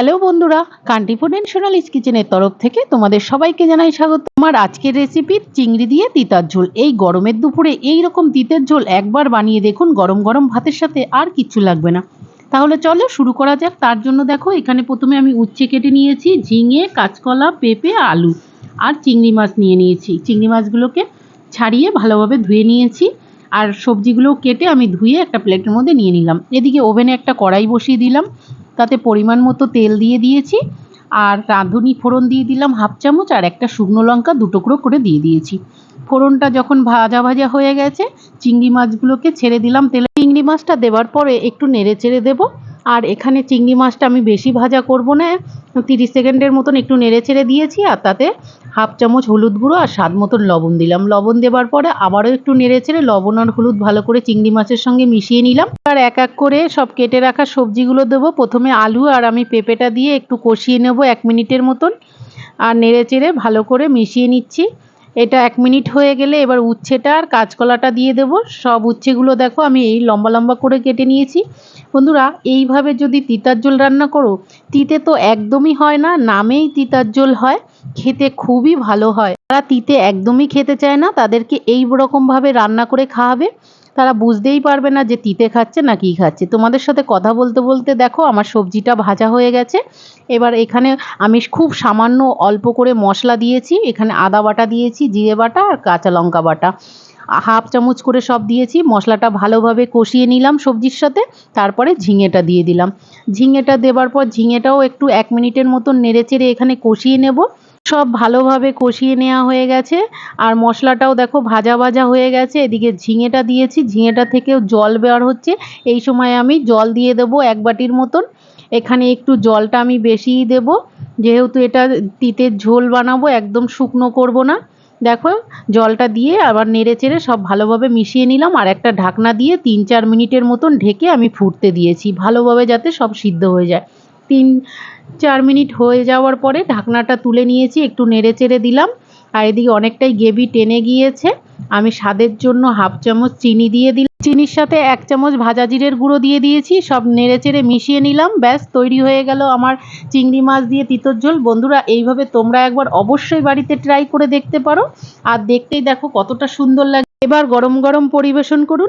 Hello বন্ধুরা, কান্টিফুড and Sonali's কিচেনের তরফ থেকে তোমাদের সবাইকে জানাই স্বাগত। আমার আজকের রেসিপি চিংড়ি দিয়ে তিতার ঝোল। এই গরমের দুপুরে এই রকম তিতের ঝোল একবার বানিয়ে দেখুন, গরম গরম ভাতের সাথে আর কিচ্ছু লাগবে না। তাহলে চলো শুরু করা যাক। তার জন্য দেখো এখানে প্রথমে আমি উচ্ছে কেটে নিয়েছি, ঝিঙে, কাঁচকলা, পেঁপে, আলু আর চিংড়ি মাছ নিয়ে নিয়েছি। চিংড়ি মাছগুলোকে ছাড়িয়ে ভালোভাবে ধুয়ে নিয়েছি, আর সবজিগুলো কেটে আমি ধুয়ে একটা প্লেটের মধ্যে নিয়ে নিলাম। এদিকে ওভেনে একটা কড়াই বসিয়ে দিলাম, তাতে পরিমাণ মতো তেল দিয়ে দিয়েছি, আর রাঁধুনি ফোড়ন দিয়ে দিলাম 1/2 চামচ, আর একটা শুকনো লঙ্কা 2 টুকরো করে দিয়ে দিয়েছি। ফোড়নটা যখন ভাজা ভাজা হয়ে গেছে, চিংড়ি মাছগুলোকে ছেড়ে দিলাম তেলে। চিংড়ি মাছটা দেওয়ার পরে একটু নেড়ে চেড়ে দেবো। আর এখানে চিংড়ি মাছটা আমি বেশি ভাজা করব না, 30 সেকেন্ডের মতন একটু নেড়ে চেড়ে দিয়েছি, আর তাতে 1/2 চামচ হলুদ গুঁড়ো আর স্বাদ মতন লবণ দিলাম। লবণ দেওয়ার পরে আবারও একটু নেড়ে চেড়ে লবণ আর হলুদ ভালো করে চিংড়ি মাছের সঙ্গে মিশিয়ে নিলাম। আর এক এক করে সব কেটে রাখা সবজিগুলো দেবো। প্রথমে আলু আর আমি পেঁপেটা দিয়ে একটু কষিয়ে নেব 1 মিনিটের মতন, আর নেড়ে চেড়ে ভালো করে মিশিয়ে নিচ্ছি। এটা 1 মিনিট হয়ে গেলে এবার উচ্ছেটা আর কাঁচকলাটা দিয়ে দেবো। সব উচ্ছেগুলো দেখো আমি এই লম্বা লম্বা করে কেটে নিয়েছি। বন্ধুরা, এইভাবে যদি তিতার ঝোল রান্না করো, তিতে তো একদমই হয় না, নামেই তিতার ঝোল হয়, খেতে খুবই ভালো হয়। যারা তিতে একদমই খেতে চায় না তাদেরকে এই রকমভাবে রান্না করে খাওয়াবে, তারা বুঝতেই পারবে না যে তিতে খাচ্ছে না কি খাচ্ছে। তোমাদের সাথে কথা বলতে বলতে দেখো আমার সবজিটা ভাজা হয়ে গেছে। এবার এখানে আমি খুব সামান্য অল্প করে মশলা দিয়েছি। এখানে আদা বাটা দিয়েছি, জিরে বাটা আর কাঁচা লঙ্কা বাটা 1/2 চামচ করে সব দিয়েছি। মশলাটা ভালোভাবে কষিয়ে নিলাম সবজির সাথে। তারপরে ঝিঙেটা দিয়ে দিলাম। ঝিঙেটা দেওয়ার পর ঝিঙেটাও একটু 1 মিনিটের মতন নেড়ে চেড়ে এখানে কষিয়ে নেব। সব ভালোভাবে কষিয়ে নেওয়া হয়ে গেছে, আর মশলাটাও দেখো ভাজা ভাজা হয়ে গেছে। এদিকে ঝিঙেটা দিয়েছি, ঝিঙেটা থেকেও জল বের হচ্ছে। এই সময় আমি জল দিয়ে দেবো 1 বাটির মতন। এখানে একটু জলটা আমি বেশিই দেব, যেহেতু এটা তিতের ঝোল বানাবো, একদম শুকনো করব না। দেখো জলটা দিয়ে আবার নেড়ে চেড়ে সব ভালোভাবে মিশিয়ে নিলাম, আর একটা ঢাকনা দিয়ে 3-4 মিনিটের মতন ঢেকে আমি ফুটতে দিয়েছি, ভালোভাবে যাতে সব সিদ্ধ হয়ে যায়। 3-4 মিনিট হয়ে যাওয়ার পরে ঢাকনাটা তুলে নিয়েছি, একটু নেড়ে চেড়ে দিলাম। আর এদিকে অনেকটাই গ্রেভি টেনে গিয়েছে। আমি স্বাদের জন্য 1/2 চামচ চিনি দিয়ে দিলাম। চিনির সাথে 1 চামচ ভাজা জিরের গুঁড়ো দিয়ে দিয়েছি। সব নেড়ে চেড়ে মিশিয়ে নিলাম। ব্যাস তৈরি হয়ে গেল আমার চিংড়ি মাছ দিয়ে তিতর ঝোল। বন্ধুরা, এইভাবে তোমরা একবার অবশ্যই বাড়িতে ট্রাই করে দেখতে পারো, আর দেখতেই দেখো কতটা সুন্দর লাগে। এবার গরম গরম পরিবেশন করুন।